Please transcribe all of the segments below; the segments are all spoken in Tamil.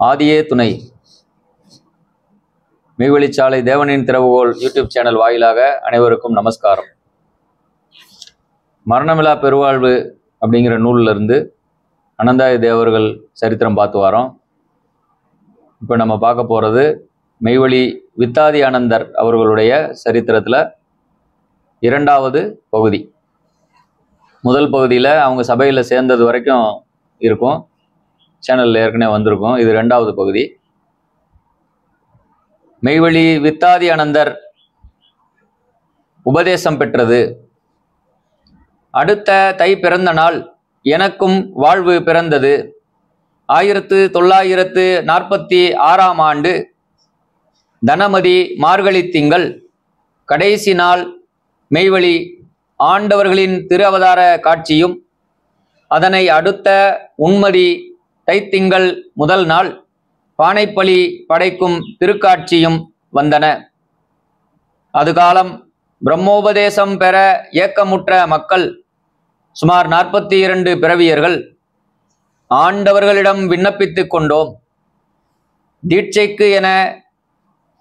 ஆதியே துணை மெய்வழிச்சாலை தேவனின் திறவுகோல் யூடியூப் சேனல் வாயிலாக அனைவருக்கும் நமஸ்காரம். மரணமில்லா பெருவாழ்வு அப்படிங்கிற நூலில் இருந்து அனந்தாய தேவர்கள் சரித்திரம் பார்த்து வரோம். இப்போ நம்ம பார்க்க போகிறது மெய்வழி வித்தாதி ஆனந்தர் அவர்களுடைய சரித்திரத்தில் இரண்டாவது பகுதி. முதல் பகுதியில் அவங்க சபையில் சேர்ந்தது வரைக்கும் இருக்கும், சேனலில் ஏற்கனவே வந்திருக்கும். இது ரெண்டாவது பகுதி. மெய்வழி வித்தாதி ஆனந்தர் உபதேசம் பெற்றது. அடுத்த தை பிறந்த நாள் எனக்கும் வாழ்வு பிறந்தது. 1946 ஆண்டு தனமதி மார்கழி திங்கள் கடைசி நாள் மெய்வழி ஆண்டவர்களின் திரு அவதார காட்சியும், அதனை அடுத்த உண்மதி தைத்திங்கள் முதல் நாள் பானைப்பலி படைக்கும் திருக்காட்சியும் வந்தன. அது காலம் பிரம்மோபதேசம் பெற ஏக்கமுற்ற மக்கள் சுமார் 42 பிறவியர்கள் ஆண்டவர்களிடம் விண்ணப்பித்து கொண்டோம். தீட்சைக்கு என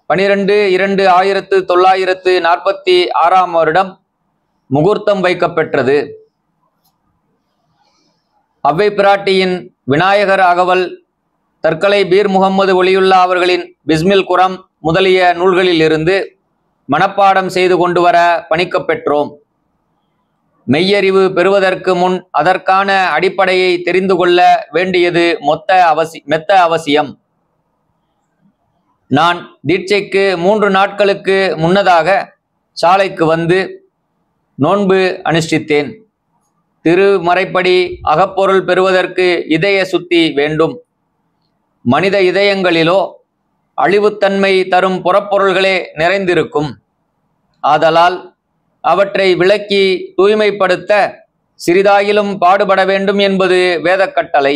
12/2/1946 வருடம் முகூர்த்தம் வைக்கப்பெற்றது. அவ்வை பிராட்டியின் விநாயகர் அகவல், தற்கலை பீர் முகம்மது ஒலியுல்லா அவர்களின் பிஸ்மில் குரம் முதலிய நூல்களில் இருந்து மனப்பாடம் செய்து கொண்டு வர பணிக்கப்பெற்றோம். மெய்யறிவு பெறுவதற்கு முன் அதற்கான அடிப்படையை தெரிந்து கொள்ள வேண்டியது மெத்த அவசியம். நான் தீட்சைக்கு 3 நாட்களுக்கு முன்னதாக சாலைக்கு வந்து நோன்பு அனுஷ்டித்தேன். திருமறைப்படி அகப்பொருள் பெறுவதற்கு இதய சுத்தி வேண்டும். மனித இதயங்களிலோ அழிவுத்தன்மை தரும் புறப்பொருள்களே நிறைந்திருக்கும். ஆதலால் அவற்றை விளக்கி தூய்மைப்படுத்த சிறிதாயிலும் பாடுபட வேண்டும் என்பது வேத கட்டளை.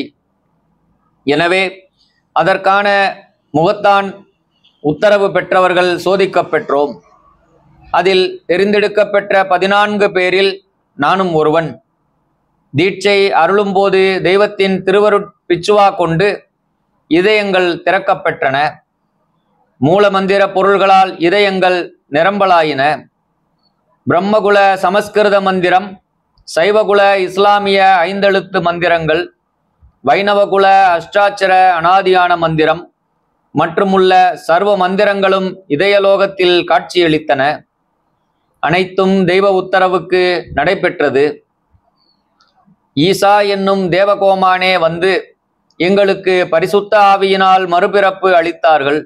எனவே அதற்கான முகத்தான் உத்தரவு பெற்றவர்கள் சோதிக்கப் பெற்றோம். அதில் தெரிந்தெடுக்கப்பெற்ற 14 பேரில் நானும் ஒருவன். தீட்சை அருளும்போது தெய்வத்தின் திருவருட் பிச்சுவா கொண்டு இதயங்கள் திறக்கப்பெற்றன. மூலமந்திர பொருள்களால் இதயங்கள் நிரம்பலாயின. பிரம்மகுல சமஸ்கிருத மந்திரம், சைவகுல இஸ்லாமிய 5 எழுத்து மந்திரங்கள், வைணவகுல அஷ்டாட்சர அனாதியான மந்திரம் மற்றுமுள்ள சர்வ மந்திரங்களும் இதயலோகத்தில் காட்சியளித்தன. அனைத்தும் தெய்வ உத்தரவுக்கு நடைபெற்றது. ஈசா என்னும் தேவகோமானே வந்து எங்களுக்கு பரிசுத்த ஆவியினால் மறுபிறப்பு அளித்தார்கள்.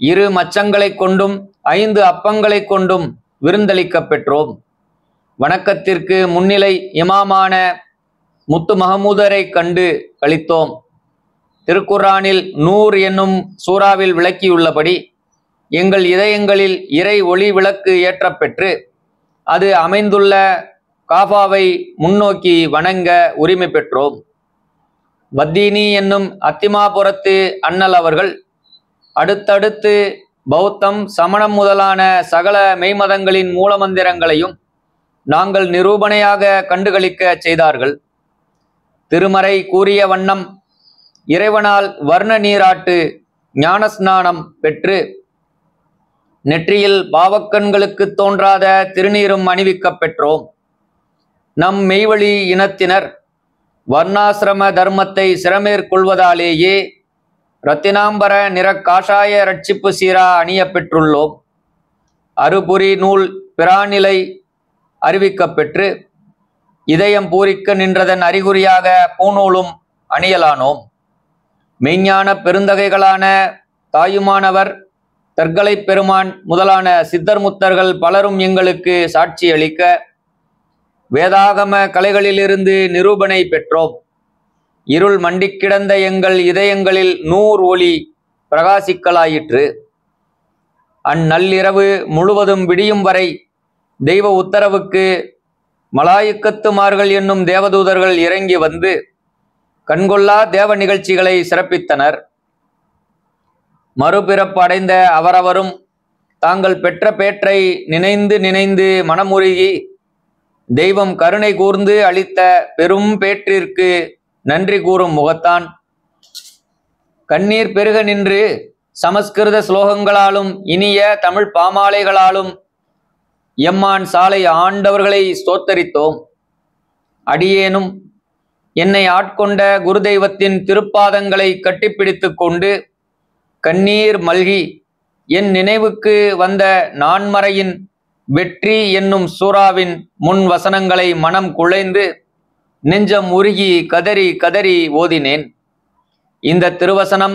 2 மச்சங்களை கொண்டும் 5 அப்பங்களை கொண்டும் விருந்தளிக்க பெற்றோம். வணக்கத்திற்கு முன்னிலை இமாமான முத்து மஹமூதரை கண்டு கழித்தோம். திருக்குர்ஆனில் நூர் என்னும் சூறாவில் விளக்கியுள்ளபடி எங்கள் இதயங்களில் இறை ஒளி விளக்கு ஏற்றப்பெற்று அது அமைந்துள்ள காபாவை முன்னோக்கி வணங்க உரிமை பெற்றோம். வத்தீனி என்னும் அத்திமாபுரத்து அண்ணல் அவர்கள் அடுத்தடுத்து பௌத்தம், சமணம் முதலான சகல மெய்மதங்களின் மூலமந்திரங்களையும் நாங்கள் நிரூபணையாக கண்டுகளிக்க செய்தார்கள். திருமறை கூறிய வண்ணம் இறைவனால் வர்ண நீராட்டு ஞானஸ்நானம் பெற்று நெற்றியில் பாவக்கண்களுக்கு தோன்றாத திருநீரும் அணிவிக்க பெற்றோம். நம் மெய்வழி இனத்தினர் வர்ணாசிரம தர்மத்தை சிறமேற்கொள்வதாலேயே இரத்தினாம்பர நிற காஷாய ரட்சிப்பு சீரா அணிய பெற்றுள்ளோம். அறுபுரி நூல் பிராநிலை அறிவிக்க பெற்று இதயம் பூரிக்க நின்றதன் அறிகுறியாக பூநூலும் அணியலானோம். மெய்ஞான பெருந்தகைகளான தாயுமானவர், தற்கலை பெருமான் முதலான சித்தர் முத்தர்கள் பலரும் எங்களுக்கு சாட்சி அளிக்க வேதாகம கலைகளிலிருந்து நிரூபணை பெற்றோம். இருள் மண்டிக் கிடந்த எங்கள் இதயங்களில் நூறு ஒளி பிரகாசிக்கலாயிற்று. அந்நள்ளிரவு முழுவதும் விடியும் வரை தெய்வ உத்தரவுக்கு மலாயிக்கத்துமார்கள் என்னும் தேவதூதர்கள் இறங்கி வந்து கண்கொள்ளா தேவ நிகழ்ச்சிகளை சிறப்பித்தனர். மறுபிறப்பு அடைந்த அவரவரும் தாங்கள் பெற்ற பேற்றை நினைந்து நினைந்து மனமுருகி தெய்வம் கருணை கூர்ந்து அளித்த பெரும் பேற்றிற்கு நன்றி கூறும் முகத்தான் கண்ணீர் பெருக நின்று சமஸ்கிருத ஸ்லோகங்களாலும் இனிய தமிழ் பாமாலைகளாலும் எம்மான் சாலை ஆண்டவர்களை ஸ்தோத்தரித்தோம். அடியேனும் என்னை ஆட்கொண்ட குருதெய்வத்தின் திருப்பாதங்களை கட்டிப்பிடித்து கொண்டு கண்ணீர் மல்கி என் நினைவுக்கு வந்த நான்மறையின் வெற்றி என்னும் சூறாவின் முன் வசனங்களை மனம் குழைந்து நெஞ்சம் உருகி கதறி கதறி ஓதினேன். இந்த திருவசனம்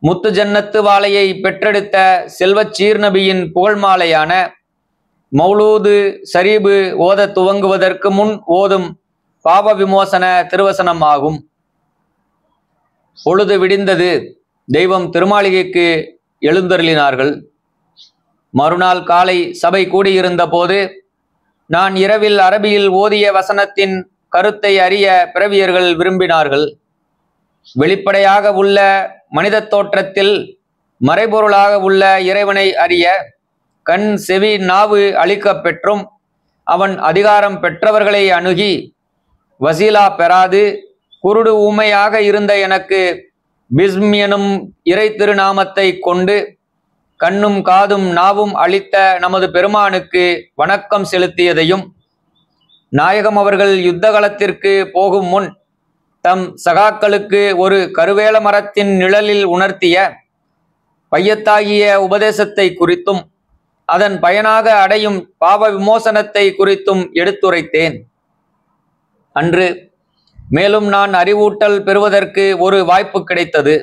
முத்து ஜன்னத்து வாழையை பெற்றெடுத்த செல்வச் சீர்நபியின் புகழ்மாலையான மௌலூது ஷரீபு ஓத துவங்குவதற்கு முன் ஓதும் பாவ விமோசன திருவசனம் ஆகும். பொழுது விடிந்தது. தெய்வம் திருமாளிகைக்கு எழுந்தருளினார்கள். மறுநாள் காலை சபை கூடியிருந்த போது நான் இரவில் அரபியில் ஓதிய வசனத்தின் கருத்தை அறிய பிறவியர்கள் விரும்பினார்கள். வெளிப்படையாக உள்ள மனித தோற்றத்தில் மறைபொருளாக உள்ள இறைவனை அறிய கண் செவி நாவு அளிக்க பெற்றும் அவன் அதிகாரம் பெற்றவர்களை அணுகி வசீலா பெறாது குருடு ஊமையாக இருந்த எனக்கு பிஸ்ம் எனும் இறை திருநாமத்தை கொண்டு கண்ணும் காதும் நாவும் அளித்த நமது பெருமானுக்கு வணக்கம் செலுத்தியதையும், நாயகம் அவர்கள் யுத்த களத்திற்கு போகும் முன் தம் சகாக்களுக்கு ஒரு கருவேல மரத்தின் நிழலில் உணர்த்திய பையத்தாகிய உபதேசத்தை குறித்தும் அதன் பயனாக அடையும் பாவ விமோசனத்தை குறித்தும் எடுத்துரைத்தேன். அன்று மேலும் நான் அறிவூட்டல் பெறுவதற்கு ஒரு வாய்ப்பு கிடைத்தது.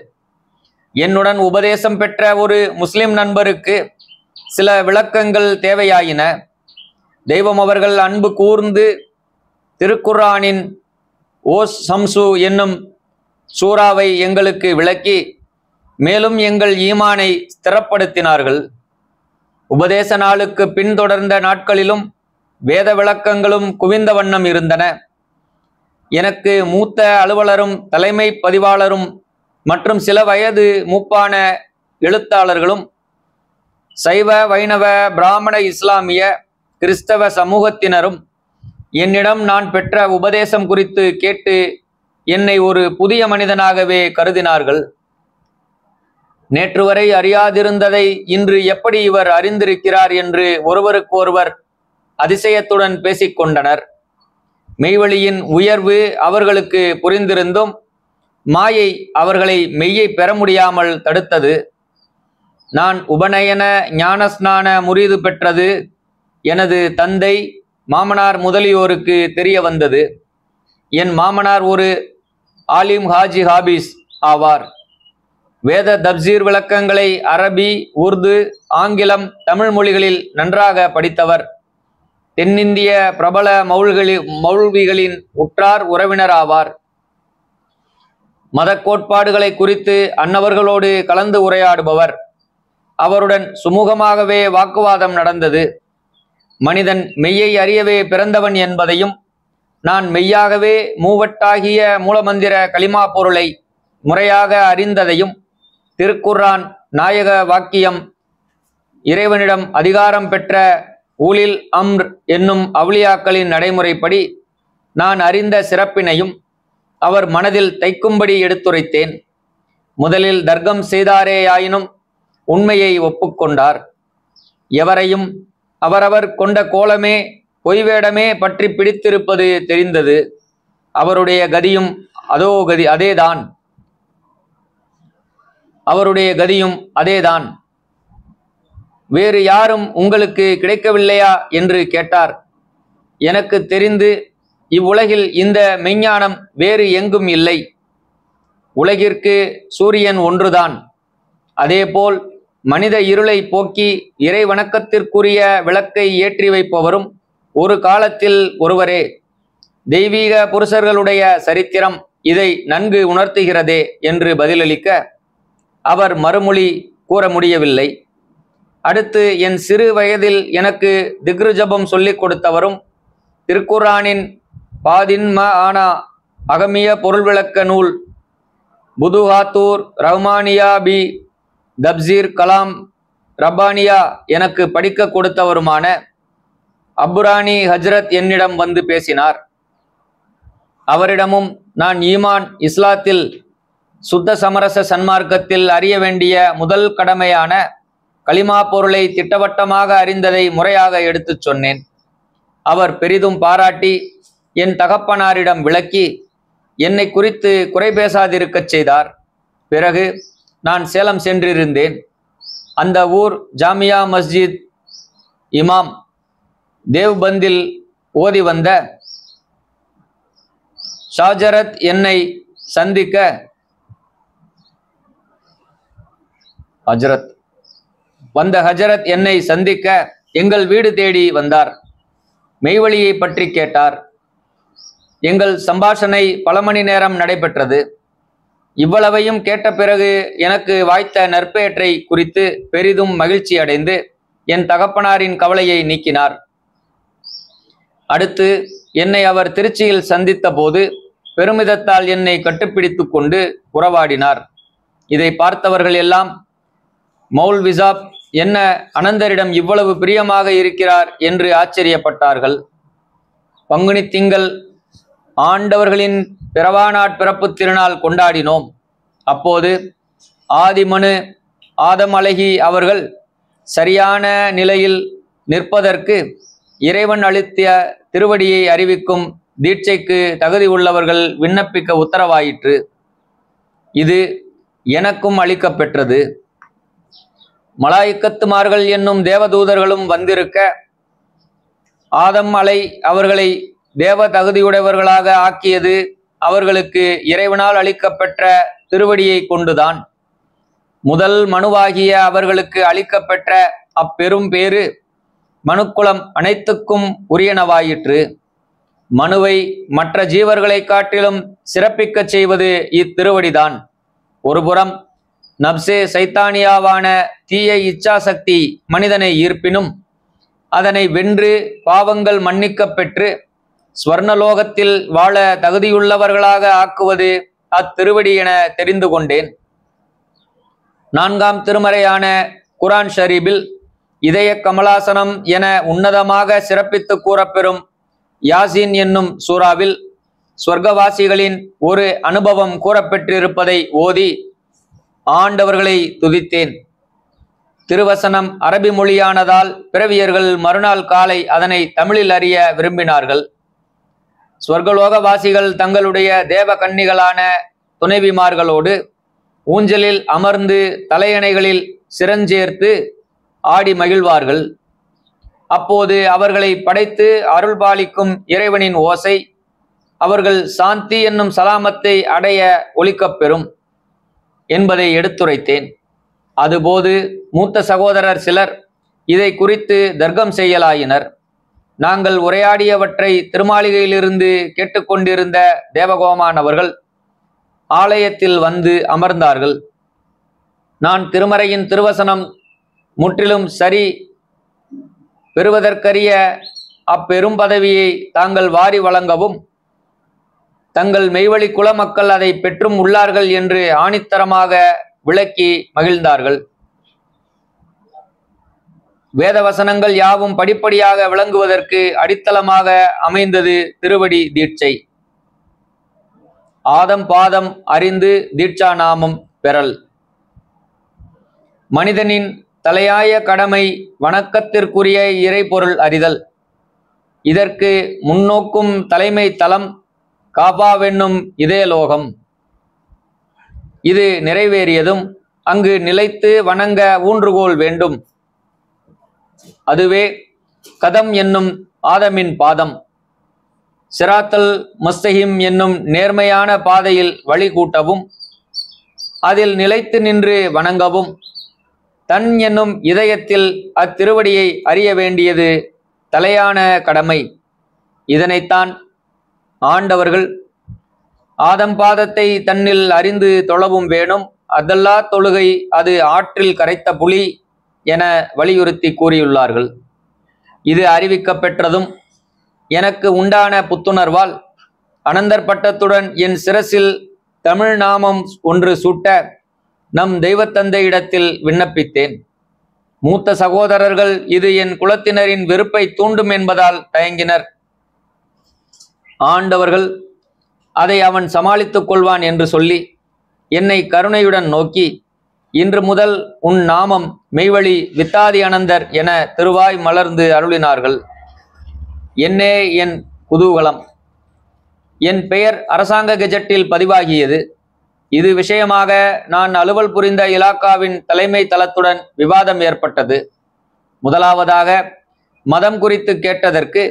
என்னுடன் உபதேசம் பெற்ற ஒரு முஸ்லிம் நண்பருக்கு சில விளக்கங்கள் தேவையாயின. தெய்வம் அவர்கள் அன்பு கூர்ந்து திருக்குர்ஆனின் ஓஸ் சம்சு என்னும் சூறாவை எங்களுக்கு விளக்கி மேலும் எங்கள் ஈமானை ஸ்திரப்படுத்தினார்கள். உபதேச நாளுக்கு பின்தொடர்ந்த நாட்களிலும் வேத விளக்கங்களும் குவிந்த வண்ணம் இருந்தன. எனக்கு மூத்த அலுவலரும் தலைமை பதிவாளரும் மற்றும் சில வயது மூப்பான எழுத்தாளர்களும் சைவ வைணவ பிராமண இஸ்லாமிய கிறிஸ்தவ சமூகத்தினரும் என்னிடம் நான் பெற்ற உபதேசம் குறித்து கேட்டு என்னை ஒரு புதிய மனிதனாகவே கருதினார்கள். நேற்று வரை அறியாதிருந்ததை இன்று எப்படி இவர் அறிந்திருக்கிறார் என்று ஒருவருக்கொருவர் அதிசயத்துடன் பேசிக்கொண்டனர். மெய்வழியின் உயர்வு அவர்களுக்கு புரிந்திருந்தும் மாயை அவர்களை மெய்யை பெற முடியாமல் தடுத்தது. நான் உபநயன ஞானஸ்நான முறிது பெற்றது எனது தந்தை மாமனார் முதலியோருக்கு தெரிய வந்தது. என் மாமனார் ஒரு ஆலிம் ஹாஜி ஹாபிஸ் ஆவார். வேத தப்சீர் விளக்கங்களை அரபி, உருது, ஆங்கிலம், தமிழ் மொழிகளில் நன்றாக படித்தவர். தென்னிந்திய பிரபல மௌல்விகளின் உற்றார் உறவினர் ஆவார். மத கோட்பாடுகளை குறித்து அன்னவர்களோடு கலந்து உரையாடுபவர். அவருடன் சுமூகமாகவே வாக்குவாதம் நடந்தது. மனிதன் மெய்யை அறியவே பிறந்தவன் என்பதையும் நான் மெய்யாகவே மூவட்டாகிய மூலமந்திர களிமா பொருளை முறையாக அறிந்ததையும் திருக்குர்ஆன் நாயக வாக்கியம் இறைவனிடம் அதிகாரம் பெற்ற ஊலில் அம்ர் என்னும் அவுலியாக்களின் நடைமுறைப்படி நான் அறிந்த சிறப்பினையும் அவர் மனதில் தைக்கும்படி எடுத்துரைத்தேன். முதலில் தர்க்கம் செய்தாரேயாயினும் உண்மையை ஒப்புக்கொண்டார். எவரையும் அவரவர் கொண்ட கோலமே பொய்வேடமே பற்றி பிடித்திருப்பது தெரிந்தது. அவருடைய கதியும் அதேதான். வேறு யாரும் உங்களுக்கு கிடைக்கவில்லையா என்று கேட்டார். எனக்கு தெரிந்து இவ்வுலகில் இந்த மெஞ்ஞானம் வேறு எங்கும் இல்லை. உலகிற்கு சூரியன் ஒன்றுதான். அதேபோல் மனித இருளை போக்கி இறை வணக்கத்திற்குரிய விளக்கை ஏற்றி வைப்பவரும் ஒரு காலத்தில் ஒருவரே. தெய்வீக புருஷர்களுடைய சரித்திரம் இதை நன்கு உணர்த்துகிறதே என்று பதிலளிக்க அவர் மறுமொழி கூற முடியவில்லை. அடுத்து என் சிறு வயதில் எனக்கு திக்ரு ஜபம் சொல்லிக் கொடுத்தவரும் திருக்குர்ஆனின் பாதின்ம ஆனா அகமிய பொருள் விளக்க நூல் புதுஹாத்தூர் ரஹ்மானியா பி தப்சீர் கலாம் ரப்பானியா எனக்கு படிக்க கொடுத்தவருமான அப்புரானி ஹஜ்ரத் என்னிடம் வந்து பேசினார். அவரிடமும் நான் ஈமான் இஸ்லாத்தில் சுத்த சமரச சன்மார்க்கத்தில் அறிய வேண்டிய முதல் கடமையான களிமா பொருளை திட்டவட்டமாக அறிந்ததை முறையாக எடுத்துச் சொன்னேன். அவர் பெரிதும் பாராட்டி என் தகப்பனாரிடம் விளக்கி என்னை குறித்து குறை பேசாதிருக்கச் செய்தார். பிறகு நான் சேலம் சென்றிருந்தேன். அந்த ஊர் ஜாமியா மஸ்ஜித் இமாம் தேவ்பந்தில் ஓதி வந்த ஷாஜரத் என்னை சந்திக்க ஹஜரத் என்னை சந்திக்க எங்கள் வீடு தேடி வந்தார். மெய்வழியை பற்றி கேட்டார். எங்கள் சம்பாஷணை பல மணி நேரம் நடைபெற்றது. இவ்வளவையும் கேட்ட பிறகு எனக்கு வாய்த்த நற்பெயற்றை குறித்து பெரிதும் மகிழ்ச்சி அடைந்து என் தகப்பனாரின் கவலையை நீக்கினார். அடுத்து என்னை அவர் திருச்சியில் சந்தித்த போது பெருமிதத்தால் என்னை கட்டுப்பிடித்து கொண்டு உறவாடினார். இதை பார்த்தவர்கள் எல்லாம் மௌல்விசாப் என்ன அனந்தரிடம் இவ்வளவு பிரியமாக இருக்கிறார் என்று ஆச்சரியப்பட்டார்கள். பங்குனி திங்கள் ஆண்டவர்களின் பிறவானாட் பிறப்பு திருநாள் கொண்டாடினோம். அப்போது ஆதிமனு ஆதம் அழகி அவர்கள் சரியான நிலையில் நிற்பதற்கு இறைவன் அளித்த திருவடியை அறிவிக்கும் தீட்சைக்கு தகுதி உள்ளவர்கள் விண்ணப்பிக்க உத்தரவாயிற்று. இது எனக்கும் அளிக்கப்பெற்றது. மலாய்க்கத்துமார்கள் என்னும் தேவதூதர்களும் வந்திருக்க ஆதம் அலை அவர்களை தேவ தகுதியுடையவர்களாக ஆக்கியது அவர்களுக்கு இறைவனால் அளிக்கப்பெற்ற திருவடியை கொண்டுதான். முதல் மனுவாகிய அவர்களுக்கு அளிக்கப்பெற்ற அப்பெரும் பேறு மனுக்குலம் அனைத்துக்கும் உரியனவாயிற்று. மனுவை மற்ற ஜீவர்களை காட்டிலும் சிறப்பிக்க செய்வது இத்திருவடிதான். ஒருபுறம் நப்சே சைத்தானியாவான தீய இச்சாசக்தி மனிதனை ஈர்ப்பினும் அதனை வென்று பாவங்கள் மன்னிக்க பெற்று ஸ்வர்ணலோகத்தில் வாழ தகுதியுள்ளவர்களாக ஆக்குவது அத்திருவடி என தெரிந்து கொண்டேன். 4ஆம் திருமறையான குரான் ஷரீபில் இதய கமலாசனம் என உன்னதமாக சிறப்பித்து கூறப்பெறும் யாசின் என்னும் சூறாவில் சொர்க்கவாசிகளின் ஒரு அனுபவம் கூறப்பெற்றிருப்பதை ஓதி ஆண்டவர்களை துதித்தேன். திருவசனம் அரபி மொழியானதால் பிறவியர்கள் மறுநாள் காலை அதனை தமிழில் அறிய விரும்பினார்கள். சொர்க்கலோகவாசிகள் தங்களுடைய தேவ கன்னிகளான துணைவிமார்களோடு ஊஞ்சலில் அமர்ந்து தலையணைகளில் சிரஞ்சேர்த்து ஆடி மகிழ்வார்கள். அப்போது அவர்களை படைத்து அருள்பாலிக்கும் இறைவனின் ஓசை அவர்கள் சாந்தி என்னும் சலாமத்தை அடைய ஒலிக்கப்பெறும் என்பதை எடுத்துரைத்தேன். அதுபோது மூத்த சகோதரர் சிலர் இதை குறித்து தர்க்கம் செய்யலாயினர். நாங்கள் உரையாடியவற்றை திருமாளிகையிலிருந்து கேட்டுக்கொண்டிருந்த தேவகோமான் அவர்கள் ஆலயத்தில் வந்து அமர்ந்தார்கள். நான் திருமறையின் திருவசனம் முற்றிலும் சரி பெறுவதற்கரிய அப்பெரும் பதவியை தாங்கள் வாரி வழங்கவும் தங்கள் மெய்வழி குல மக்கள் அதை பெற்றும் உள்ளார்கள் என்று ஆணித்தரமாக விளக்கி மகிழ்ந்தார்கள். வேதவசனங்கள் யாவும் படிப்படியாக விளங்குவதற்கு அடித்தளமாக அமைந்தது திருவடி தீட்சை. ஆதம் பாதம் அறிந்து தீட்சா நாமம் பெறல். மனிதனின் தலையாய கடமை வணக்கத்திற்குரிய இறைபொருள் அறிதல். இதற்கு முன்னோக்கும் தலைமை தலம் காபாவென்னும் இதே லோகம். இது நிறைவேறியதும் அங்கு நிலைத்து வணங்க ஊன்றுகோல் வேண்டும். அதுவே கதம் என்னும் ஆதமின் பாதம். சிராத்தல் முஸ்தகிம் என்னும் நேர்மையான பாதையில் வழி கூட்டவும் அதில் நிலைத்து நின்று வணங்கவும் தன் என்னும் இதயத்தில் அத்திருவடியை அறிய வேண்டியது தலையான கடமை. இதனைத்தான் ஆண்டவர்கள் ஆதம் பாதத்தை தன்னில் அறிந்து தொழவும் வேணும், அதல்லா தொழுகை அது ஆற்றில் கரைத்த புலி என வலியுறுத்தி கூறியுள்ளார்கள். இது அறிவிக்கப்பெற்றதும் எனக்கு உண்டான புத்துணர்வால் அனந்தர் பட்டத்துடன் என் சிரசில் தமிழ் நாமம் ஒன்று சூட்ட நம் தெய்வத்தந்தையிடத்தில் விண்ணப்பித்தேன். மூத்த சகோதரர்கள் இது என் குலத்தினரின் வெறுப்பை தூண்டும் என்பதால் தயங்கினர். ஆண்டவர்கள் அதை அவன் சமாளித்துக் கொள்வான் என்று சொல்லி என்னை கருணையுடன் நோக்கி, இன்று முதல் உன் நாமம் மெய்வழி வித்தாதி அனந்தர் என திருவாய் மலர்ந்து அருளினார்கள். என்னே என் குதூகலம்! என் பெயர் அரசாங்க கெஜெட்டில் பதிவாகியது. இது விஷயமாக நான் அலுவல் புரிந்த இலாக்காவின் தலைமை தளத்துடன் விவாதம் ஏற்பட்டது. முதலாவதாக மதம் குறித்து கேட்டதற்கு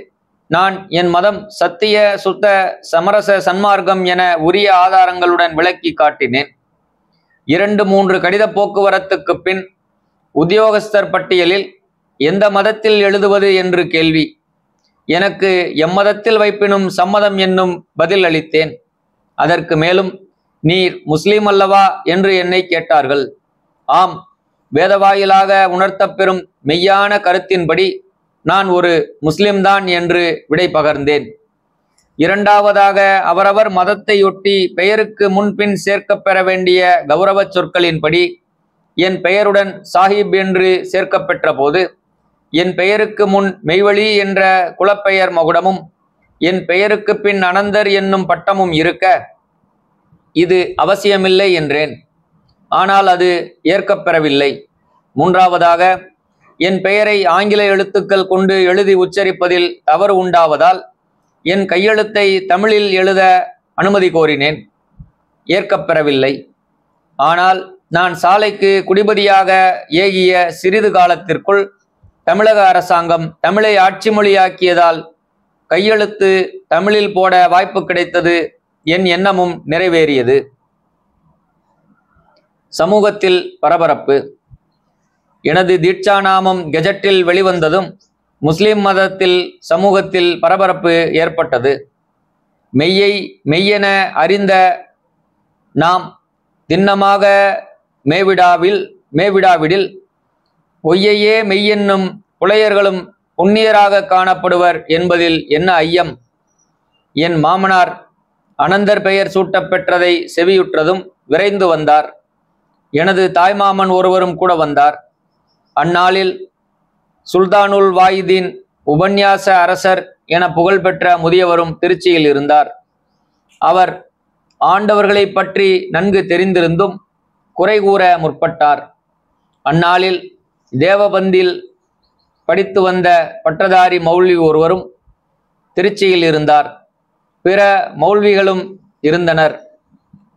நான் என் மதம் சத்திய சுத்த சமரச சன்மார்க்கம் என உரிய ஆதாரங்களுடன் விளக்கி காட்டினேன். 2-3 கடித போக்குவரத்துக்கு பின் உத்தியோகஸ்தர் பட்டியலில் எந்த மதத்தில் எழுதுவது என்று கேள்வி. எனக்கு எம்மதத்தில் வைப்பினும் சம்மதம் என்னும் பதில் அளித்தேன். அதற்கு மேலும், நீர் முஸ்லீம் அல்லவா என்று என்னை கேட்டார்கள். ஆம், வேதவாயிலாக உணர்த்தப்பெறும் மெய்யான கருத்தின்படி நான் ஒரு முஸ்லிம்தான் என்று விடை பகர்ந்தேன். இரண்டாவதாக, அவரவர் மதத்தையொட்டி பெயருக்கு முன்பின் சேர்க்கப் பெற வேண்டிய கௌரவ சொற்களின்படி என் பெயருடன் சாஹிப் என்று சேர்க்கப்பெற்ற போது என் பெயருக்கு முன் மெய்வழி என்ற குலப்பெயர் மகுடமும் என் பெயருக்கு பின் அனந்தர் என்னும் பட்டமும் இருக்க இது அவசியமில்லை என்றேன். ஆனால் அது ஏற்கப்பெறவில்லை. மூன்றாவதாக, என் பெயரை ஆங்கில எழுத்துக்கள் கொண்டு எழுதி உச்சரிப்பதில் தவறு உண்டாவதால் என் கையெழுத்தை தமிழில் எழுத அனுமதி கோரினேன். ஏற்கப்பெறவில்லை. ஆனால் நான் சாலைக்கு குடிபதியாக ஏகிய சிறிது காலத்திற்குள் தமிழக அரசாங்கம் தமிழை ஆட்சி மொழியாக்கியதால் கையெழுத்து தமிழில் போட வாய்ப்பு கிடைத்தது. என் எண்ணமும் நிறைவேறியது. சமூகத்தில் பரபரப்பு. எனது தீட்சா நாமம் கெஜெட்டில் வெளிவந்ததும் முஸ்லிம் மதத்தில் சமூகத்தில் பரபரப்பு ஏற்பட்டது. மெய்யை மெய்யென அறிந்த நாம் திண்ணமாக மேவிடாவிடில் பொய்யையே மெய்யென்னும் புலையர்களும் புண்ணியராக காணப்படுவர் என்பதில் என்ன ஐயம்? என் மாமனார் அனந்தர் பெயர் சூட்டப்பெற்றதை செவியுற்றதும் விரைந்து வந்தார். எனது தாய்மாமன் ஒருவரும் கூட வந்தார். அந்நாளில் சுல்தானுல் வாயிதீன் உபன்யாச அரசர் என புகழ்பெற்ற முதியவரும் திருச்சியில் இருந்தார். அவர் ஆண்டவர்களை பற்றி நன்கு தெரிந்திருந்தும் குறை கூற முற்பட்டார். அந்நாளில் தேவபந்தில் படித்து வந்த பட்டதாரி மௌல்வி ஒருவரும் திருச்சியில் இருந்தார். பிற மௌல்விகளும் இருந்தனர்.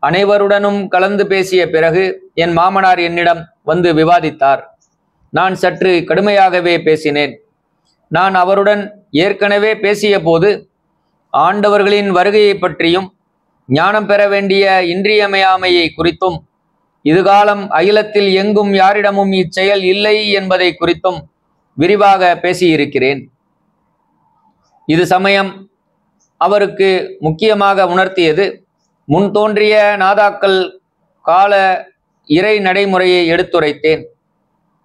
அனைவருடனும் கலந்து பேசிய பிறகு என் மாமனார் என்னிடம் வந்து விவாதித்தார். நான் சற்று கடுமையாகவே பேசினேன். நான் அவருடன் ஏற்கனவே பேசிய போது ஆண்டவர்களின் வருகையை பற்றியும் ஞானம் பெற வேண்டிய இன்றியமையாமையை குறித்தும் இதுகாலம் அகிலத்தில் எங்கும் யாரிடமும் இச்செயல் இல்லை என்பதை குறித்தும் விரிவாக பேசியிருக்கிறேன். இது சமயம் அவருக்கு முக்கியமாக உணர்த்தியது முன் தோன்றிய நாதாக்கள் கால இறை நடைமுறையை எடுத்துரைத்தேன்.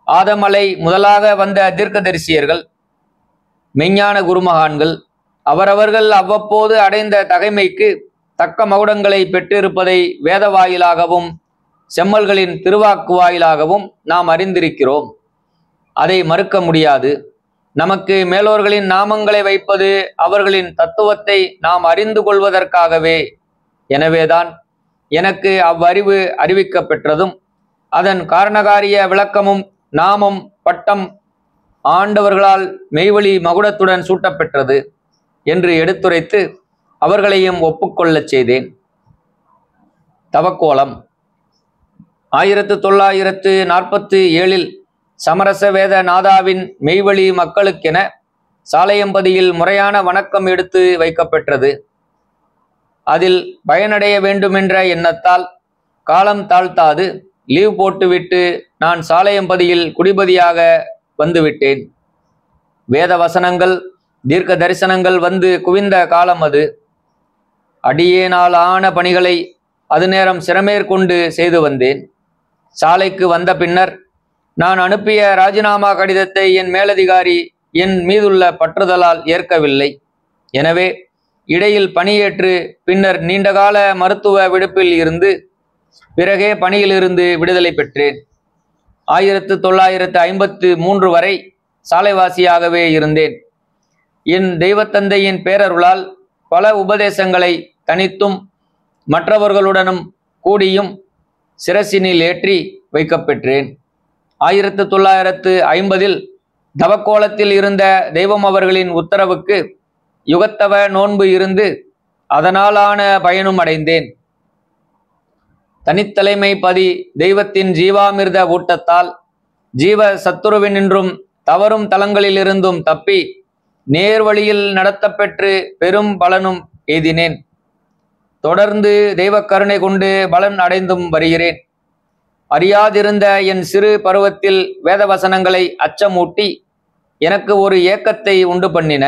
ஆதமலை முதலாக வந்த தீர்க்கதரிசியர்கள், மெஞ்ஞான குருமகான்கள் அவரவர்கள் அவ்வப்போது அடைந்த தகைமைக்கு தக்க மகுடங்களை பெற்றிருப்பதை வேத வாயிலாகவும் செம்மல்களின் திருவாக்கு வாயிலாகவும் நாம் அறிந்திருக்கிறோம். அதை மறுக்க முடியாது. நமக்கு மேலோர்களின் நாமங்களை வைப்பது அவர்களின் தத்துவத்தை நாம் அறிந்து கொள்வதற்காகவே. எனவேதான் எனக்கு அவ்வறிவு அறிவிக்கப்பெற்றதும் அதன் காரணகாரிய விளக்கமும் நாமம் பட்டம் ஆண்டவர்களால் மெய்வழி மகுடத்துடன் சூட்டப்பெற்றது என்று எடுத்துரைத்து அவர்களையும் ஒப்புக்கொள்ளச் செய்தேன். தவக்கோலம். 1947 சமரச வேத நாதாவின் மெய்வழி மக்களுக்கென சாலையம்பதியில் முறையான வணக்கம் எடுத்து வைக்கப்பெற்றது. அதில் பயனடைய வேண்டுமென்ற எண்ணத்தால் காலம் தாழ்த்தாது லீவ் போட்டுவிட்டு நான் சாலையம்பதியில் குடிபதியாக வந்துவிட்டேன். வேத வசனங்கள் தீர்க்க தரிசனங்கள் வந்து குவிந்த காலம் அது. அடியேனால் ஆன பணிகளை அது நேரம் சிரமேற்கொண்டு செய்து வந்தேன். சாலைக்கு வந்த பின்னர் நான் அனுப்பிய ராஜினாமா கடிதத்தை என் மேலதிகாரி என் மீதுள்ள பற்றுதலால் ஏற்கவில்லை. எனவே இடையில் பணியேற்று பின்னர் நீண்டகால மருத்துவ விடுப்பில் இருந்து பிறகே பணியிலிருந்து விடுதலை பெற்றேன். 1953 வரை சாலைவாசியாகவே இருந்தேன். என் தெய்வத்தந்தையின் பேரருளால் பல உபதேசங்களை தனித்தும் மற்றவர்களுடனும் கூடியும் சிரசினில் ஏற்றி வைக்கப்பெற்றேன். 1950 தவக்கோலத்தில் இருந்த தெய்வம் அவர்களின் உத்தரவுக்கு யுகத்தவ நோன்பு இருந்து அதனாலான பயனும் அடைந்தேன். தனித்தலைமை பதி தெய்வத்தின் ஜீவாமிர்த ஊட்டத்தால் ஜீவ சத்துருவினின்றும் தவறும் தலங்களிலிருந்தும் தப்பி நேர்வழியில் நடத்தப்பெற்று பெரும் பலனும் எய்தினேன். தொடர்ந்து தெய்வ கருணை கொண்டு பலன் அடைந்தும் வருகிறேன். அறியாதிருந்த என் சிறு பருவத்தில் வேதவசனங்களை அச்சமூட்டி எனக்கு ஒரு ஏக்கத்தை உண்டு பண்ணின.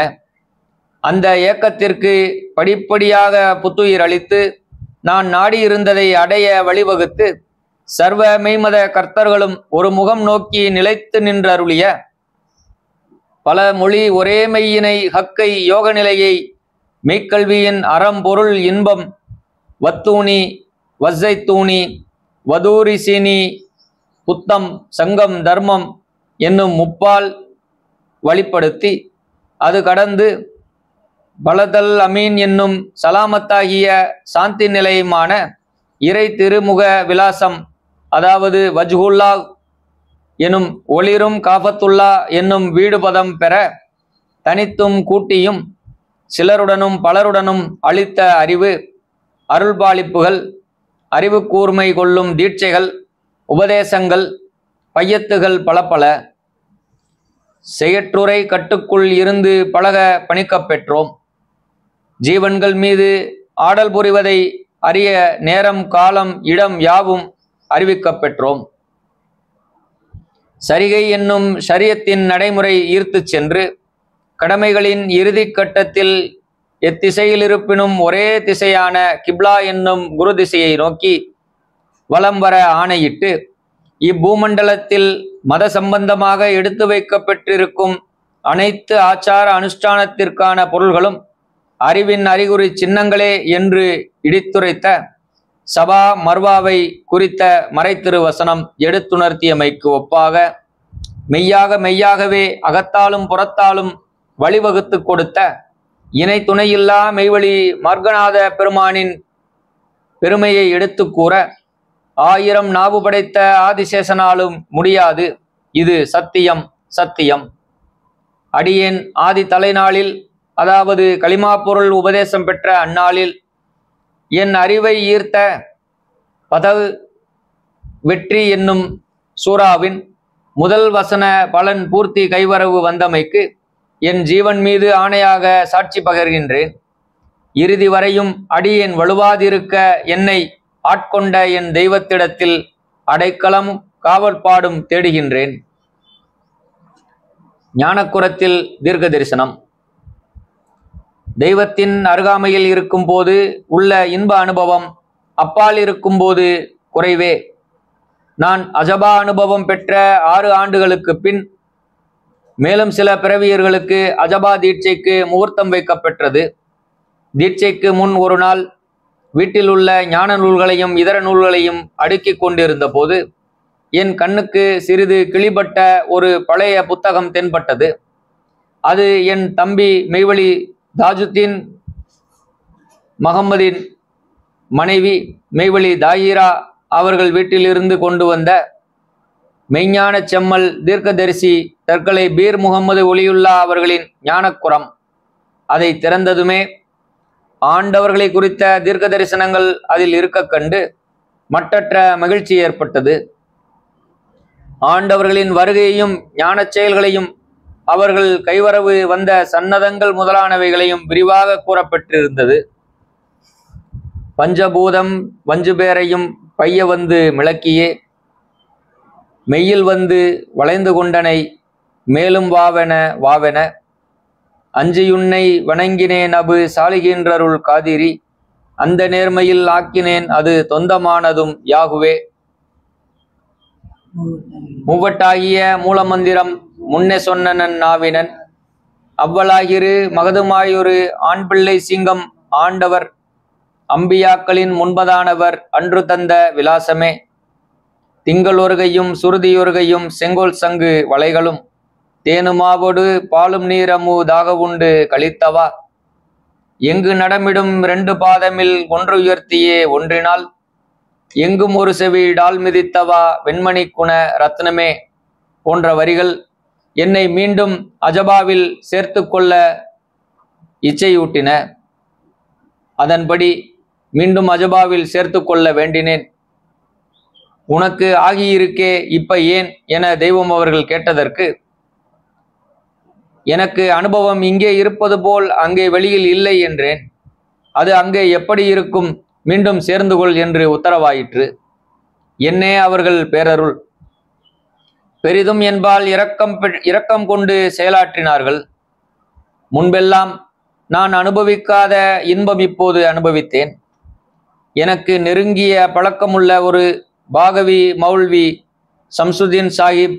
அந்த ஏக்கத்திற்கு படிப்படியாக புத்துயிர் அளித்து நான் நாடியிருந்ததை அடைய வழிவகுத்து சர்வ மெய்மத கர்த்தர்களும் ஒரு முகம் நோக்கி நிலைத்து நின்றருளிய பல மொழி ஒரே மெய்யினை ஹக்கை யோக நிலையை மெய்க்கல்வியின் அறம் பொருள் இன்பம் வத்தூணி வஸ்ஸைத்தூணி வதூரிசினி புத்தம் சங்கம் தர்மம் என்னும் முப்பால் வழிப்படுத்தி அது கடந்து பலதல் அமீன் என்னும் சலாமத்தாகிய சாந்தி நிலையமான இறை திருமுக விலாசம், அதாவது வஜ்ஹுல்லா எனும் ஒளிரும் காஃபத்துல்லா என்னும் வீடு பதம் பெற தனித்தும் கூட்டியும் சிலருடனும் பலருடனும் அளித்த அறிவு அருள்பாலிப்புகள், அறிவு கூர்மை கொள்ளும் தீட்சைகள், உபதேசங்கள், பையத்துகள் பல பல செயற்றுரை கட்டுக்குள் இருந்து பழக பணிக்கப் பெற்றோம். ஜீவன்கள் மீது ஆடல் புரிவதை அறிய நேரம் காலம் இடம் யாவும் அறிவிக்கப் பெற்றோம். சரிகை என்னும் ஷரியத்தின் நடைமுறை ஈர்த்து சென்று கடமைகளின் இறுதி கட்டத்தில் எத்திசையில் இருப்பினும் ஒரே திசையான கிப்லா என்னும் குரு திசையை நோக்கி வலம் வர ஆணையிட்டு இப்பூமண்டலத்தில் மத சம்பந்தமாக எடுத்து வைக்கப்பட்டிருக்கும் அனைத்து ஆச்சார அனுஷ்டானத்திற்கான பொருள்களும் அறிவின் அறிகுறி சின்னங்களே என்று இடித்துரைத்த சபா மர்வாவை குறித்த மறைத்திருவசனம் எடுத்துணர்த்தியமைக்கு ஒப்பாக மெய்யாகவே அகத்தாலும் புறத்தாலும் வழிவகுத்து கொடுத்த இணை துணையில்லா மெய்வழி மார்கநாத பெருமானின் பெருமையை எடுத்து கூற 1000 நாவு படைத்த ஆதிசேஷனாலும் முடியாது. இது சத்தியம் சத்தியம். அடியேன் ஆதி தலைநாளில், அதாவது களிமா பொருள் உபதேசம் பெற்ற அந்நாளில் என் அறிவை ஈர்த்த பதவு வெற்றி என்னும் சூறாவின் முதல் வசன பலன் பூர்த்தி கைவரவு வந்தமைக்கு என் ஜீவன் மீது ஆணையாக சாட்சி பகர்கின்றேன். இறுதி வரையும் அடியேன் வலுவாதிருக்க என்னை ஆட்கொண்ட என் தெய்வத்திடத்தில் அடைக்கலம் காவற்பாடும் தேடுகின்றேன். ஞானக்குரத்தில் தீர்க்க தரிசனம். தெய்வத்தின் அருகாமையில் இருக்கும் போது உள்ள இன்ப அனுபவம் அப்பால் இருக்கும்போது குறைவே. நான் அஜபா அனுபவம் பெற்ற 6 ஆண்டுகளுக்கு பின் மேலும் சில பிறவியர்களுக்கு அஜபா தீட்சைக்கு முகூர்த்தம் வைக்கப்பெற்றது. தீட்சைக்கு முன் ஒரு நாள் வீட்டில் உள்ள ஞான நூல்களையும் இதர நூல்களையும் அடுக்கி கொண்டிருந்த போது என் கண்ணுக்கு சிறிது கிளிபட்ட ஒரு பழைய புத்தகம் தென்பட்டது. அது என் தம்பி மெய்வழி தாஜுத்தீன் மஹம்மதின் மனைவி மெய்வழி தாயிரா அவர்கள் வீட்டிலிருந்து கொண்டு வந்த மெய்ஞான செம்மல் தீர்க்கதரிசி தற்கொலை பீர் முகமது ஒலியுல்லா அவர்களின் ஞானக்குரம். அதை திறந்ததுமே ஆண்டவர்களை குறித்த தீர்க்க தரிசனங்கள் அதில் இருக்க கண்டு மட்டற்ற மகிழ்ச்சி ஏற்பட்டது. ஆண்டவர்களின் வருகையையும் ஞான செயல்களையும் அவர்கள் கைவரவு வந்த சன்னதங்கள் முதலானவைகளையும் விரிவாக கூறப்பட்டிருந்தது. பஞ்சபூதம் வஞ்சு பேரையும் பைய வந்து மிளக்கியே மெய்யில் வந்து வளைந்து கொண்டனை மேலும் வாவென அஞ்சியுன்னை வணங்கினேன் அபு சாலிகின்றருள் காதிரி அந்த நேர்மையில் ஆக்கினேன் அது தொந்தமானதும் யாகுவே. மூவட்டாகிய மூலமந்திரம் முன்னே சொன்னனன் நாவினன் அவ்வளாகிரு மகதுமாயொரு ஆண் பிள்ளை சிங்கம் ஆண்டவர் அம்பியாக்களின் முன்பதானவர் அன்று தந்த விலாசமே. திங்களொருகையும் சுருதியொருகையும் செங்கோல் சங்கு வளைகளும் தேனுமாவோடு பாலும் நீரமு தாக உண்டு கழித்தவா எங்கு நடமிடும் 2 பாதமில் ஒன்று உயர்த்தியே ஒன்றினால் எங்கும் ஒரு செவி டால் மிதித்தவா வெண்மணி குண ரத்னமே போன்ற வரிகள் என்னை மீண்டும் அஜபாவில் சேர்த்து கொள்ள இச்சையூட்டின. அதன்படி மீண்டும் அஜபாவில் சேர்த்து கொள்ள வேண்டினேன். உனக்கு ஆகியிருக்கே இப்ப ஏன் என தெய்வம் அவர்கள் கேட்டதற்கு, எனக்கு அனுபவம் இங்கே இருப்பது போல் அங்கே வெளியில் இல்லை என்றேன். அது அங்கே எப்படி இருக்கும், மீண்டும் சேர்ந்து கொள் என்று உத்தரவாயிற்று. என்னே அவர்கள் பேரருள். பெரிதும் என்பால் இரக்கம் கொண்டு செயலாற்றினார்கள். முன்பெல்லாம் நான் அனுபவிக்காத இன்பம் இப்போது அனுபவித்தேன். எனக்கு நெருங்கிய பழக்கமுள்ள ஒரு பாகவி மௌல்வி சம்சுதீன் சாஹிப்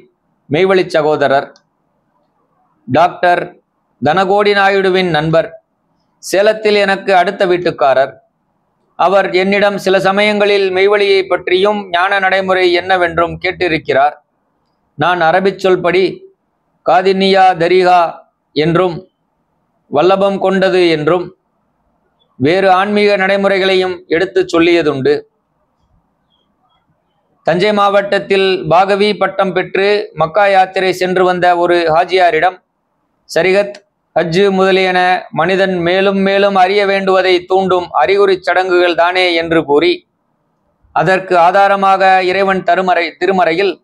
மெய்வழி சகோதரர், டாக்டர் தனகோடி நாயுடுவின் நண்பர், சேலத்தில் எனக்கு அடுத்த வீட்டுக்காரர். அவர் என்னிடம் சில சமயங்களில் மெய்வழியை பற்றியும் ஞான நடைமுறை என்னவென்றும் கேட்டிருக்கிறார். நான் அரபிச் சொல்படி காதினியா தரிகா என்றும் வல்லபம் கொண்டது என்றும் வேறு ஆன்மீக நடைமுறைகளையும் எடுத்து சொல்லியதுண்டு. தஞ்சை மாவட்டத்தில் பாகவி பட்டம் பெற்று மக்கா யாத்திரை சென்று வந்த ஒரு ஹாஜியாரிடம் சரிகத், ஹஜ்ஜு முதலியன மனிதன் மேலும் மேலும் அறிய வேண்டுவதை தூண்டும் அறிகுறி சடங்குகள் தானே என்று கூறி, அதற்கு ஆதாரமாக இறைவன் திருமறையில்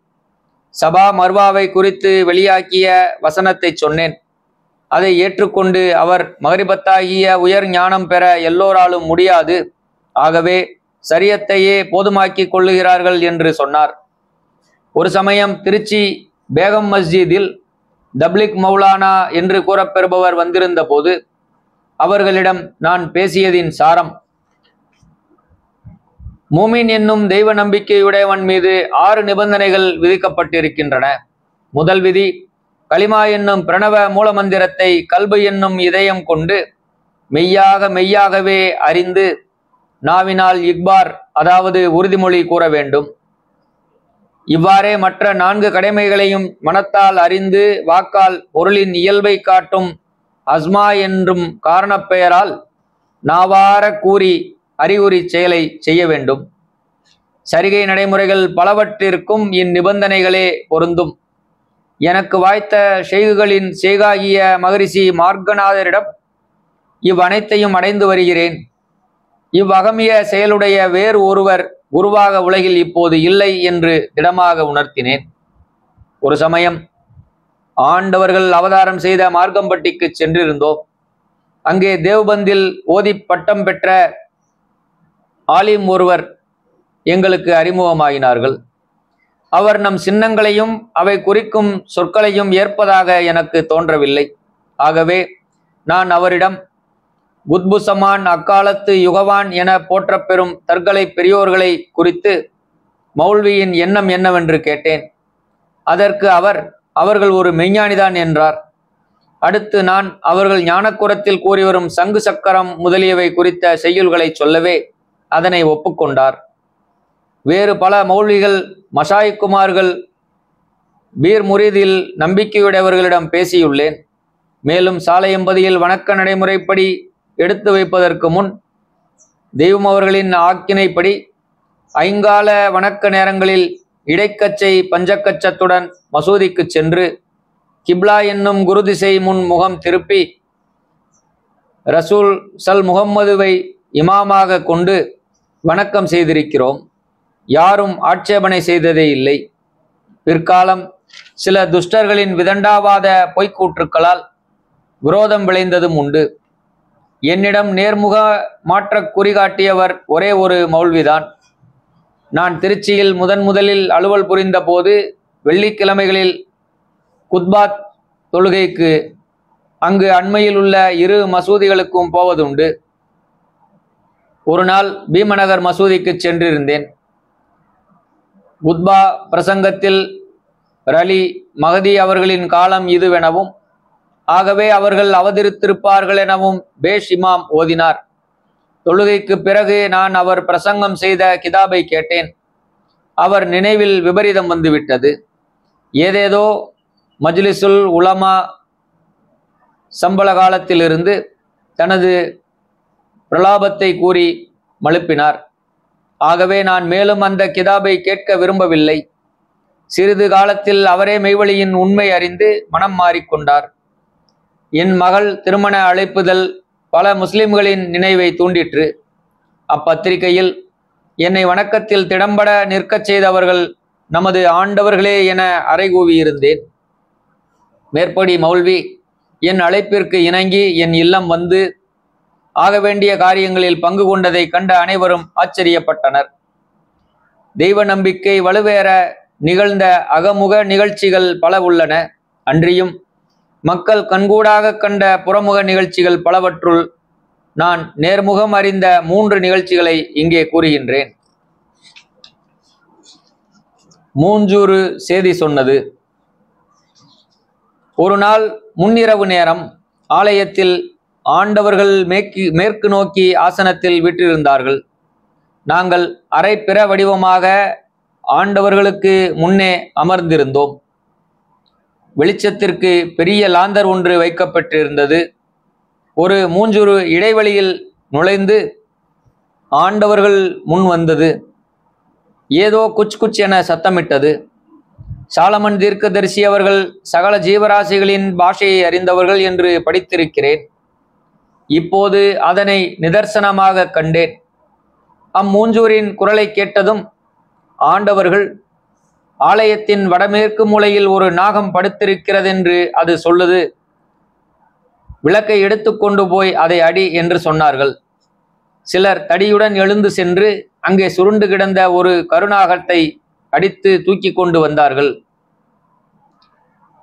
சபா மர்வாவை குறித்து வெளியாக்கிய வசனத்தை சொன்னேன். அதை ஏற்றுக்கொண்டு அவர் மகரிபத்தாகிய உயர் ஞானம் பெற எல்லோராலும் முடியாது, ஆகவே சரியத்தையே போதுமாக்கி கொள்ளுகிறார்கள் என்று சொன்னார். ஒரு சமயம் திருச்சி பேகம் மஸ்ஜிதில் தப்லிக் மௌலானா என்று கூறப்பெறுபவர் வந்திருந்த போது அவர்களிடம் நான் பேசியதின் சாரம், மூமின் என்னும் தெய்வ நம்பிக்கையுடையவன் மீது 6 நிபந்தனைகள் விதிக்கப்பட்டிருக்கின்றன. முதல் விதி, கலிமா என்னும் பிரணவ மூலமந்திரத்தை கல்பு என்னும் இதயம் கொண்டு மெய்யாகவே அறிந்து நாவினால் இக்பார் அதாவது உறுதிமொழி கூற வேண்டும். இவ்வாறே மற்ற 4 கடமைகளையும் மனத்தால் அறிந்து வாக்கால் பொருளின் இயல்பை காட்டும் அஸ்மா என்றும் காரணப்பெயரால் நாவார கூறி அறிகுறி செயலை செய்ய வேண்டும். சரிகை நடைமுறைகள் பலவற்றிற்கும் இந்நிபந்தனைகளே பொருந்தும். எனக்கு வாய்த்த ஷெய்குகளின் ஷேகாகிய மகரிஷி மார்க்கநாதரிடம் இவ்வனைத்தையும் அடைந்து வருகிறேன். இவ்வகமிய செயலுடைய வேறு ஒருவர் குருவாக உலகில் இப்போது இல்லை என்று திடமாக உணர்த்தினேன். ஒரு சமயம் ஆண்டவர்கள் அவதாரம் செய்த மார்க்கம்பட்டிக்கு சென்றிருந்தோம். அங்கே தேவ்பந்தில் ஓதி பட்டம் பெற்ற ஆலிம் ஒருவர் எங்களுக்கு அறிமுகமாகினார்கள். அவர் நம் சின்னங்களையும் அவை குறிக்கும் சொற்களையும் ஏற்பதாக எனக்கு தோன்றவில்லை. ஆகவே நான் அவரிடம் குத்பு சமான், அக்காலத்து யுகவான் என போற்றப்பெறும் தற்கலை பெரியோர்களை குறித்து மௌல்வியின் எண்ணம் என்னவென்று கேட்டேன். அதற்கு அவர்கள் ஒரு மெய்ஞானிதான் என்றார். அடுத்து நான் அவர்கள் ஞானக்குரத்தில் கூறி வரும் சங்கு சக்கரம் முதலியவை குறித்த செய்யுள்களை சொல்லவே அதனை ஒப்புக்கொண்டார். வேறு பல மௌல்விகள், மஷாயிக்குமார்கள், பீர் முரீதில் நம்பிக்கையுடையவர்களிடம் பேசியுள்ளேன். மேலும் சாலை எம்பதியில் வணக்க நடைமுறைப்படி எடுத்து வைப்பதற்கு முன் தெய்வம் அவர்களின் ஆக்கினைப்படி ஐங்கால வணக்க நேரங்களில் இடைக்கச்சை பஞ்சக்கச்சத்துடன் மசூதிக்கு சென்று கிப்லா என்னும் குரு திசை முன் முகம் திருப்பி ரசூல் முகம்மதுவை இமாமாக கொண்டு வணக்கம் செய்திருக்கிறோம். யாரும் ஆட்சேபனை செய்ததே இல்லை. பிற்காலம் சில துஷ்டர்களின் விதண்டாவாத பொய்க்கூற்றுக்களால் விரோதம் விளைந்ததும் உண்டு. என்னிடம் நேர்முக மாற்ற குறிகாட்டியவர் ஒரே ஒரு மௌல்விதான். நான் திருச்சியில் முதலில் அலுவல் புரிந்த போது வெள்ளிக்கிழமைகளில் குத்பாத் தொழுகைக்கு அங்கு அண்மையில் உள்ள 2 மசூதிகளுக்கும் போவதுண்டு. ஒரு நாள் பீமநகர் மசூதிக்கு சென்றிருந்தேன். குத்பா பிரசங்கத்தில் ரலி மஹதி அவர்களின் காலம் இதுவெனவும், ஆகவே அவர்கள் அவதரித்திருப்பார்கள் எனவும் பேஷ் இமாம் ஓதினார். தொழுகைக்கு பிறகு நான் அவர் பிரசங்கம் செய்த கிதாபை கேட்டேன். அவர் நினைவில் விபரீதம் வந்துவிட்டது. ஏதேதோ மஜ்லிசுல் உலமா சம்பள காலத்திலிருந்து தனது பிரலாபத்தை கூறி மழுப்பினார். ஆகவே நான் மேலும் அந்த கிதாபை கேட்க விரும்பவில்லை. சிறிது காலத்தில் அவரே மெய்வழியின் உண்மை அறிந்து மனம் மாறிக்கொண்டார். என் மகள் திருமண அழைப்புதல் பல முஸ்லிம்களின் நினைவை தூண்டிற்று. அப்பத்திரிகையில் என்னை வணக்கத்தில் திடம்பட நிற்கச் செய்தவர்கள் நமது ஆண்டவர்களே என அறைகூவியிருந்தேன். மேற்படி மௌல்வி என் அழைப்பிற்கு இணங்கி என் இல்லம் வந்து ஆக வேண்டிய காரியங்களில் பங்கு கொண்டதை கண்ட அனைவரும் ஆச்சரியப்பட்டனர். தெய்வ நம்பிக்கை வலுவேற நிகழ்ந்த அகமுக நிகழ்ச்சிகள் பல உள்ளன. அன்றியும் மக்கள் கண்கூடாக கண்ட புறமுக நிகழ்ச்சிகள் பலவற்றுள் நான் நேர்முகம் அறிந்த 3 நிகழ்ச்சிகளை இங்கே கூறுகின்றேன். மூஞ்சூறு சேதி சொன்னது. ஒரு நாள் முன்னிரவு நேரம் ஆலயத்தில் ஆண்டவர்கள் மேற்கு நோக்கி ஆசனத்தில் விட்டிருந்தார்கள். நாங்கள் அரை பிற வடிவமாக ஆண்டவர்களுக்கு முன்னே அமர்ந்திருந்தோம். வெளிச்சத்திற்கு பெரிய லாந்தர் ஒன்று வைக்கப்பட்டிருந்தது. ஒரு மூஞ்சூறு இடைவெளியில் நுழைந்து ஆண்டவர்கள் முன் வந்தது. ஏதோ குச் என சத்தமிட்டது. சாலமன் தீர்க்கதரிசி அவர்கள் சகல ஜீவராசிகளின் பாஷையை அறிந்தவர்கள் என்று படித்திருக்கிறேன். இப்போது அதனை நிதர்சனமாக கண்டேன். அம்மூஞ்சூரின் குரலை கேட்டதும் ஆண்டவர்கள், ஆலயத்தின் வடமேற்கு மூலையில் ஒரு நாகம் படுத்திருக்கிறதென்று அது சொல்லுது. விளக்கை எடுத்துக்கொண்டு போய் அதை அடி என்று சொன்னார்கள். சிலர் தடியுடன் எழுந்து சென்று அங்கே சுருண்டு கிடந்த ஒரு கருநாகத்தை அடித்து தூக்கி கொண்டு வந்தார்கள்.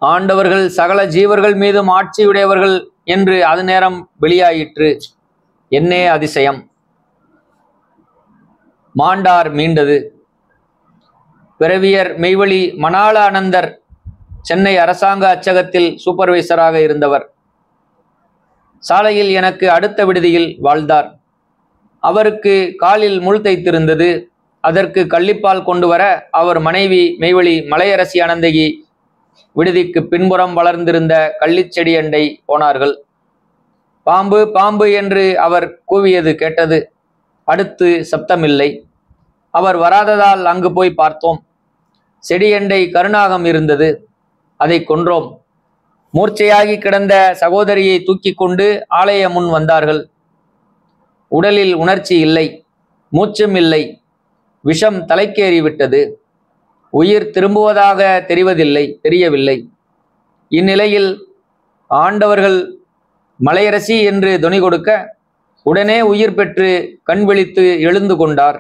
ஆண்டவர்கள் சகல ஜீவர்கள் மீதும் ஆட்சியுடையவர்கள் என்று அது நேரம் வெளியாயிற்று. என்னே அதிசயம்! மாண்டார் மீண்டது. பிறவியர் மெய்வழி மணாள அனந்தர் சென்னை அரசாங்க அச்சகத்தில் சூப்பர்வைசராக இருந்தவர். சாலையில் எனக்கு அடுத்த விடுதியில் வாழ்ந்தார். அவருக்கு காலில் முள் தைத்திருந்தது. அதற்கு கள்ளிப்பால் கொண்டு வர அவர் மனைவி மெய்வழி மலையரசி அனந்தகி விடுதிக்கு பின்புறம் வளர்ந்திருந்த கள்ளிச்செடி அண்டை போனார்கள். பாம்பு பாம்பு என்று அவர் கூவியது கேட்டது. அடுத்து சப்தமில்லை. அவர் வராததால் அங்கு போய் பார்த்தோம். செடியண்டை கருநாகம் இருந்தது. அதை கொன்றோம். மூர்ச்சையாகி கிடந்த சகோதரியை தூக்கி கொண்டு ஆலய முன் வந்தார்கள். உடலில் உணர்ச்சி இல்லை, மூச்சும் இல்லை. விஷம் தலைக்கேறிவிட்டது. உயிர் திரும்புவதாக தெரியவில்லை. இந்நிலையில் ஆண்டவர்கள் மலையரசி என்று தொனி கொடுக்க உடனே உயிர் பெற்று கண் விழித்து எழுந்து கொண்டார்.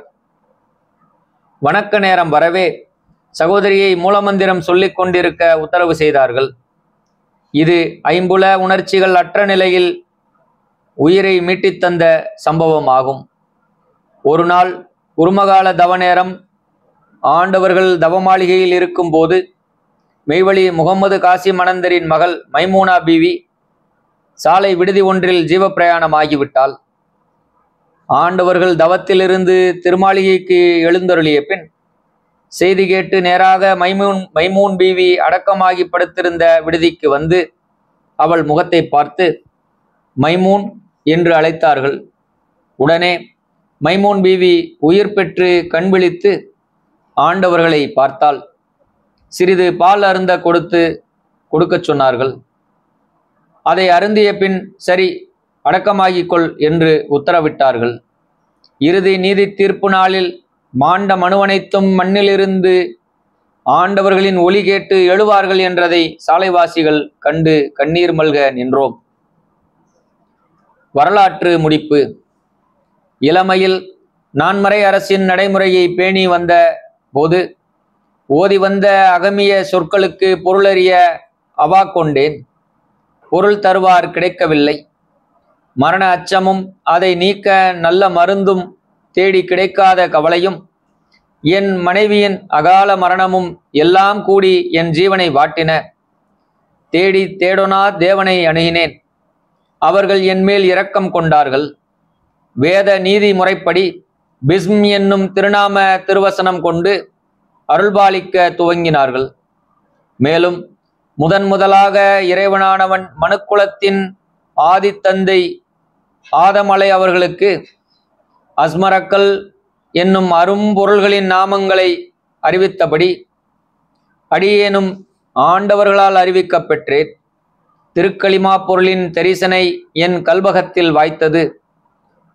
வணக்க நேரம் வரவே சகோதரியை மூலமந்திரம் சொல்லிக் கொண்டிருக்க உத்தரவு செய்தார்கள். இது ஐம்புல உணர்ச்சிகள் அற்ற நிலையில் உயிரை மீட்டித்தந்த சம்பவமாகும். ஒரு நாள் குருமகால தவநேரம் ஆண்டவர்கள் தவமாளிகையில் இருக்கும்போது மெய்வழி முகமது காசிம் அனந்தரின் மகள் மைமூனா பீவி சாலை விடுதி ஒன்றில் ஜீவப்பிரயாணமாகிவிட்டாள். ஆண்டவர்கள் தவத்திலிருந்து திருமாளிகைக்கு எழுந்தருளிய பின் செய்தி கேட்டு நேராக மைமூன் பீவி அடக்கமாகி படுத்திருந்த விடுதிக்கு வந்து அவள் முகத்தை பார்த்து மைமூன் என்று அழைத்தார்கள். உடனே மைமூன் பீவி உயிர் பெற்று கண் விழித்து ஆண்டவர்களை பார்த்தாள். சிறிது பால் அருந்த கொடுக்கச் சொன்னார்கள். அதை அருந்திய பின் சரி, அடக்கமாகிக்கொள் என்று உத்தரவிட்டார்கள். இறுதி நீதி தீர்ப்பு நாளில் மாண்ட மனுவனைத்தும் மண்ணிலிருந்து ஆண்டவர்களின் ஒலி கேட்டு எழுவார்கள் என்றதை சாலைவாசிகள் கண்டு கண்ணீர் மல்க நின்றோம். வரலாற்று முடிப்பு. இளமையில் நான்மறை அரசின் நடைமுறையை பேணி வந்த போது ஓதி வந்த அகமிய சொற்களுக்கு பொருளறிய அவா கொண்டேன். பொருள் தருவார் கிடைக்கவில்லை. மரண அச்சமும் அதை நீக்க நல்ல மருந்தும் தேடி கிடைக்காத கவலையும் என் மனைவியின் அகால மரணமும் எல்லாம் கூடி என் ஜீவனை வாட்டின. தேடி தேடொனா தேவனை அணுகினேன். அவர்கள் என்மேல் இரக்கம் கொண்டார்கள். வேத நீதி முறைப்படி பிஸ்ம் என்னும் திருநாம திருவசனம் கொண்டு அருள்பாலிக்க துவங்கினார்கள். மேலும் முதலாக இறைவனானவன் மனுக்குலத்தின் ஆதித்தந்தை ஆதமலை அவர்களுக்கு அஸ்மரக்கல் என்னும் அரும்பொருள்களின் நாமங்களை அறிவித்தபடி அடியேனும் ஆண்டவர்களால் அறிவிக்கப் பெற்றேன். திருக்களிமா பொருளின் தரிசனை என் கல்பகத்தில் வாய்த்தது.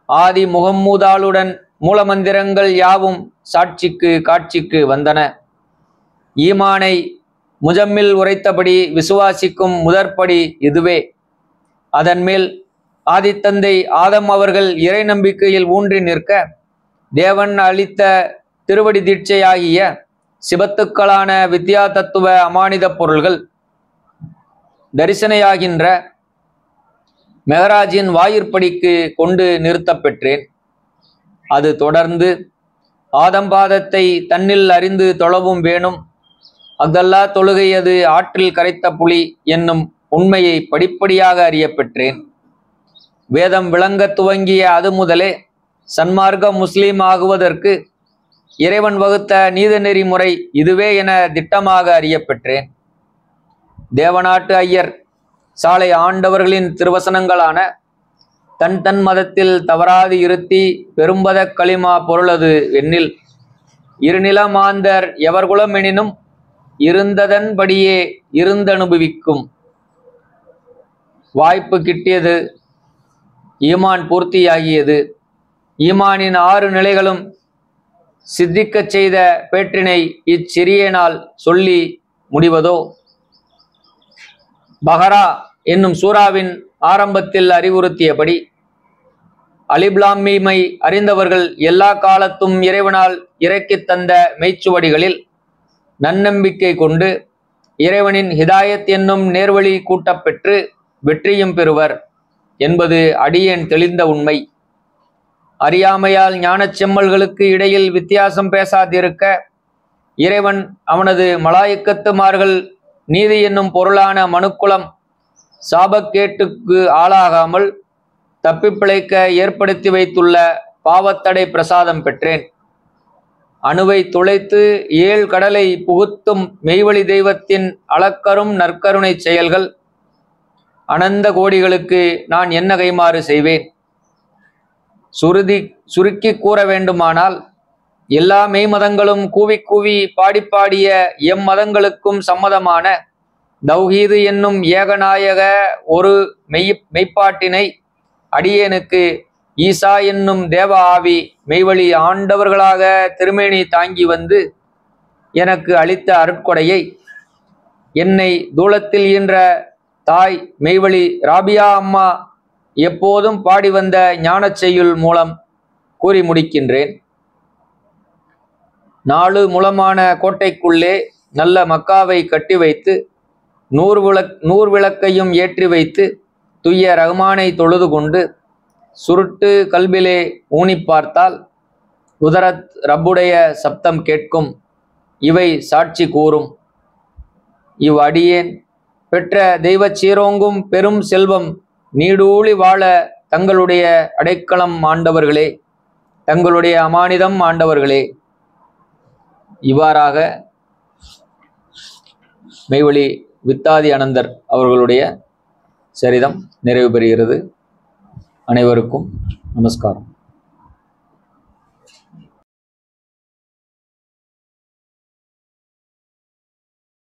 ஆதி முகம்மூதாளுடன் மூலமந்திரங்கள் யாவும் சாட்சிக்கு காட்சிக்கு வந்தன. ஈமானை முஜம்மில் உரைத்தபடி விசுவாசிக்கும் முதற்படி இதுவே. அதன் மேல் ஆதித்தந்தை ஆதம் அவர்கள் இறை நம்பிக்கையில் ஊன்றி நிற்க தேவன் அளித்த திருவடி தீட்சையாகிய சிபத்துக்களான வித்யா தத்துவ அமானித பொருள்கள் தரிசனையாகின்ற மெஹராஜின் வாயிற்படிக்கு கொண்டு நிறுத்தப் பெற்றேன். அது தொடர்ந்து ஆதம்பாதத்தை தன்னில் அறிந்து தொழவும் வேணும். அஃதல்லா தொழுகையது ஆற்றில் கரைத்த புலி என்னும் உண்மையை படிப்படியாக அறிய பெற்றேன். வேதம் விளங்க துவங்கிய அது முதலே சன்மார்க்க முஸ்லீம் ஆகுவதற்கு இறைவன் வகுத்த நீத நெறிமுறை இதுவே என திட்டமாக அறிய பெற்றேன். தேவநாட்டு ஐயர் சாலை ஆண்டவர்களின் திருவசனங்களான தன் தன் மதத்தில் தவறாது இருத்தி பெரும்பத களிமா பொருளது எண்ணில் இருநில மாந்தர் எவர்குலம் எனினும் இருந்ததன்படியே இருந்தனுபவிக்கும் வாய்ப்பு கிட்டியது. ஈமான் பூர்த்தியாகியது. ஈமானின் 6 நிலைகளும் சித்திக்கச் செய்த பேற்றினை இச்சிறியனால் சொல்லி முடிவதோ? பஹரா என்னும் சூறாவின் ஆரம்பத்தில் அறிவுறுத்தியபடி அலிப்லாமீமை அறிந்தவர்கள் எல்லா காலத்தும் இறைவனால் இறக்கித் தந்த மெய்ச்சுவடிகளில் நன்னம்பிக்கை கொண்டு இறைவனின் ஹிதாயத் என்னும் நேர்வழி கூட்டப்பெற்று வெற்றியும் பெறுவர் என்பது அடியேன் தெளிந்த உண்மை. அறியாமையால் ஞானச் செம்மல்களுக்கு இடையில் வித்தியாசம் பேசாதிருக்க இறைவன் அவனது மலாயிக்கத்துமார்கள் நீதி என்னும் பொருளான மனுக்குலம் சாபக்கேட்டுக்கு ஆளாகாமல் தப்பிப்பிழைக்க ஏற்படுத்தி வைத்துள்ள பாவத்தடை பிரசாதம் பெற்றேன். அணுவை துளைத்து 7 கடலை புகுத்தும் மெய்வழி தெய்வத்தின் அளக்கரும் நற்கருணை செயல்கள் அனந்த கோடிகளுக்கு நான் என்ன கைமாறு செய்வேன்? சுருக்கி கூற வேண்டுமானால் எல்லா மெய்மதங்களும் கூவி கூவி பாடிப்பாடிய எம்மதங்களுக்கும் சம்மதமான தௌஹீது என்னும் ஏகநாயக ஒரு மெய்ப்பாட்டினை அடியேனுக்கு ஈசா என்னும் தேவ ஆவி மெய்வழி ஆண்டவர்களாக திருமேனி தாங்கி வந்து எனக்கு அளித்த அருட்கொடையை என்னை தூளத்தில் ஈன்ற தாய் மெய்வழி ராபியா அம்மா எப்போதும் பாடி வந்த ஞானச் செய்யுள் மூலம் கூறி முடிக்கின்றேன். 4 முழமான கோட்டைக்குள்ளே நல்ல மக்காவை கட்டி வைத்து 100 விளக்கையும் ஏற்றி வைத்து துய்ய ரஹ்மானை தொழுது கொண்டு சுருட்டு கல்பிலே ஊனி பார்த்தால் உதரத் ரப்புடைய சப்தம் கேட்கும். இவை சாட்சி கூறும். இவ்வடியேன் பெற்ற தெய்வ சீரோங்கும் பெரும் செல்வம் நீடூழி வாழ தங்களுடைய அடைக்கலம் ஆண்டவர்களே, தங்களுடைய அமானிதம் ஆண்டவர்களே. இவ்வாறாக மெய்வழி வித்தாதி அனந்தர் அவர்களுடைய சரிதம் நிறைவு பெறுகிறது. அனைவருக்கும் நமஸ்காரம்.